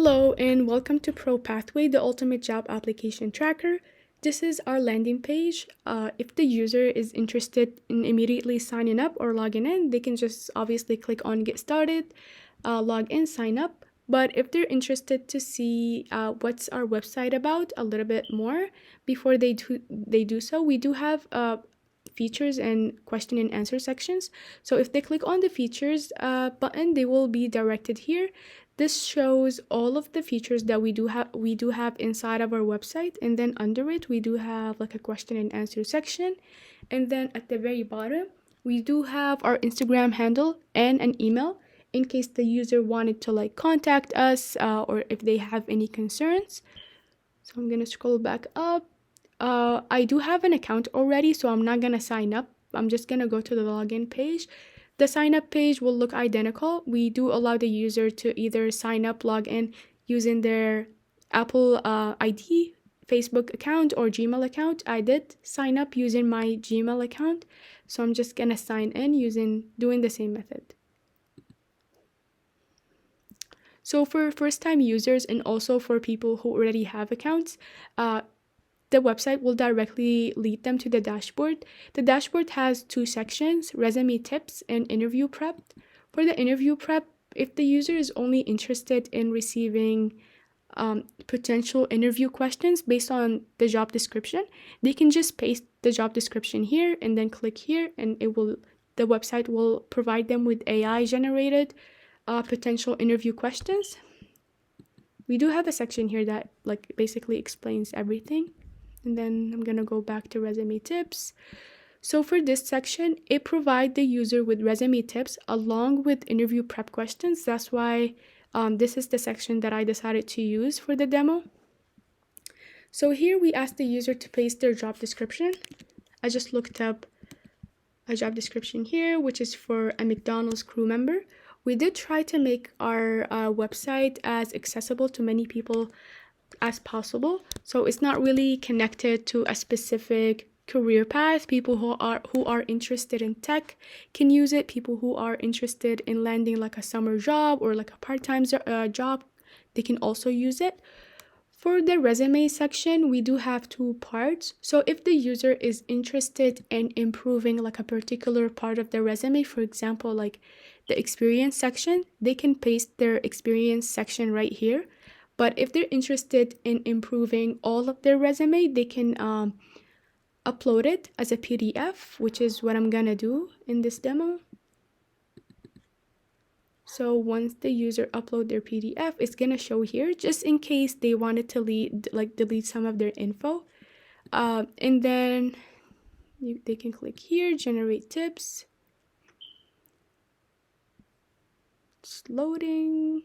Hello and welcome to ProPathway, the ultimate job application tracker. This is our landing page. If the user is interested in immediately signing up or logging in, they can just obviously click on get started, log in, sign up. But if they're interested to see what's our website about a little bit more before they do so, we do have features and question and answer sections. So if they click on the features button, they will be directed here. This shows all of the features that we do have inside of our website, and then under it we do have like a question and answer section, and then at the very bottom we do have our Instagram handle and an email in case the user wanted to like contact us or if they have any concerns. So I'm gonna scroll back up. I do have an account already, so I'm not gonna sign up. I'm just gonna go to the login page. The sign up page will look identical. We do allow the user to either sign up, log in using their Apple ID, Facebook account, or Gmail account. I did sign up using my Gmail account, so I'm just gonna sign in doing the same method. So for first-time users and also for people who already have accounts, the website will directly lead them to the dashboard. The dashboard has two sections, resume tips and interview prep. For the interview prep, if the user is only interested in receiving potential interview questions based on the job description, they can just paste the job description here and then click here, and the website will provide them with AI generated potential interview questions. We do have a section here that like basically explains everything. And then I'm gonna go back to resume tips. So for this section, it provides the user with resume tips along with interview prep questions. That's why this is the section that I decided to use for the demo. So here we ask the user to paste their job description. I just looked up a job description here, which is for a McDonald's crew member. We did try to make our website as accessible to many people as possible, so it's not really connected to a specific career path. People who are interested in tech can use it. People who are interested in landing like a summer job or like a part-time job, they can also use it. For the resume section, we do have two parts. So if the user is interested in improving like a particular part of the resume, for example like the experience section, they can paste their experience section right here. But if they're interested in improving all of their resume, they can upload it as a PDF, which is what I'm gonna do in this demo. So once the user upload their PDF, it's gonna show here just in case they wanted to delete some of their info. And then they can click here, generate tips. It's loading.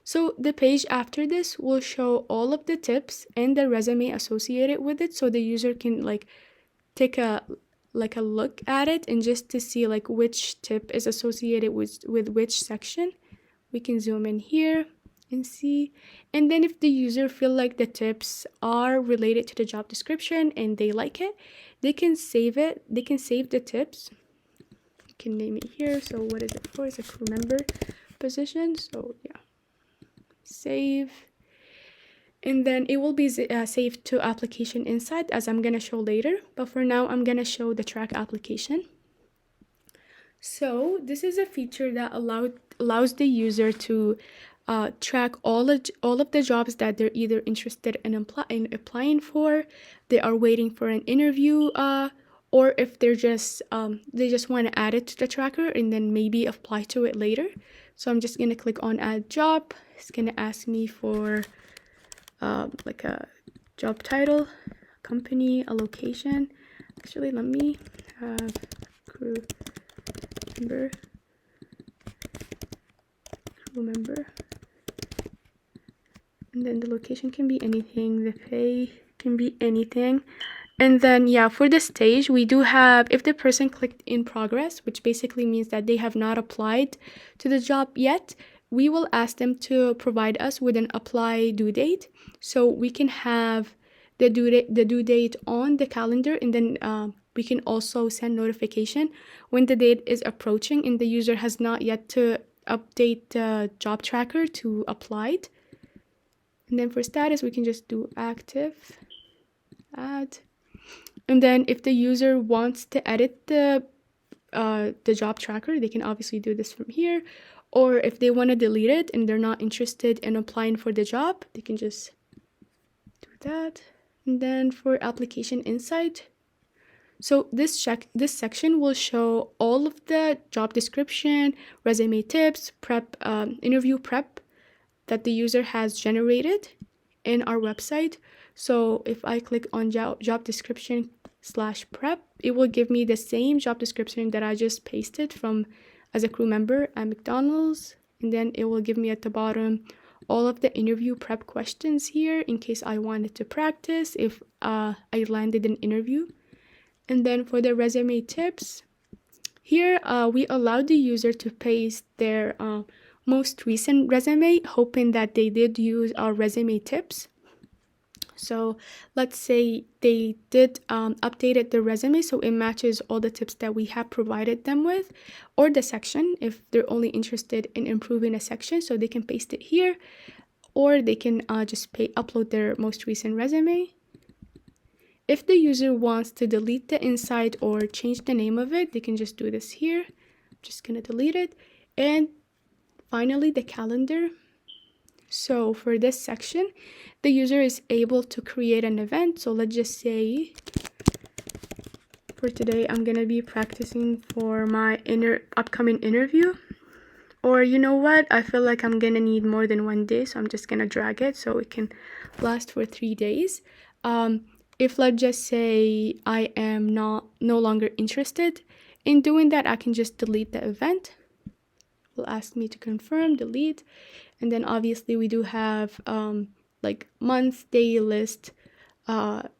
So the page after this will show all of the tips and the resume associated with it, so the user can like take a look at it and just to see like which tip is associated with which section. We can zoom in here and see. And then if the user feel like the tips are related to the job description and they like it, they can save it. They can save the tips. You can name it here. So what is it for? It's a crew member position. So yeah. Save, and then it will be saved to application insight, as I'm gonna show later, but for now I'm gonna show the track application. So this is a feature that allows the user to track all of the jobs that they're either interested in applying for, they are waiting for an interview, or if they're just they just want to add it to the tracker and then maybe apply to it later. So I'm just gonna click on add job. It's gonna ask me for like a job title, company, a location. Actually, let me have crew member, and then the location can be anything, the pay can be anything. And then yeah, for the stage we do have, if the person clicked in progress, which basically means that they have not applied to the job yet, we will ask them to provide us with an apply due date, so we can have the due date on the calendar, and then we can also send notification when the date is approaching and the user has not yet to update the job tracker to applied. And then for status, we can just do active, add. And then if the user wants to edit the job tracker, they can obviously do this from here. Or if they want to delete it and they're not interested in applying for the job, they can just do that. And then for application insight, so this section will show all of the job description, resume tips, prep, interview prep that the user has generated in our website. So if I click on job description /prep, it will give me the same job description that I just pasted from as a crew member at McDonald's. And then it will give me at the bottom all of the interview prep questions here in case I wanted to practice if I landed an interview. And then for the resume tips, here we allowed the user to paste their most recent resume, hoping that they did use our resume tips. So let's say they did updated the resume so it matches all the tips that we have provided them with, or the section if they're only interested in improving a section, so they can paste it here, or they can just upload their most recent resume. If the user wants to delete the insight or change the name of it, they can just do this here. I'm just gonna delete it. And finally, the calendar. So for this section, the user is able to create an event. So let's just say for today, I'm gonna be practicing for my upcoming interview. Or you know what, I feel like I'm gonna need more than 1 day, so I'm just gonna drag it so it can last for 3 days. If let's just say I am no longer interested in doing that, I can just delete the event. It will ask me to confirm, delete, and then obviously we do have like month, day list,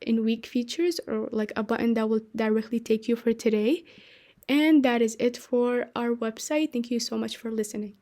in week features, or like a button that will directly take you for today. And that is it for our website. Thank you so much for listening.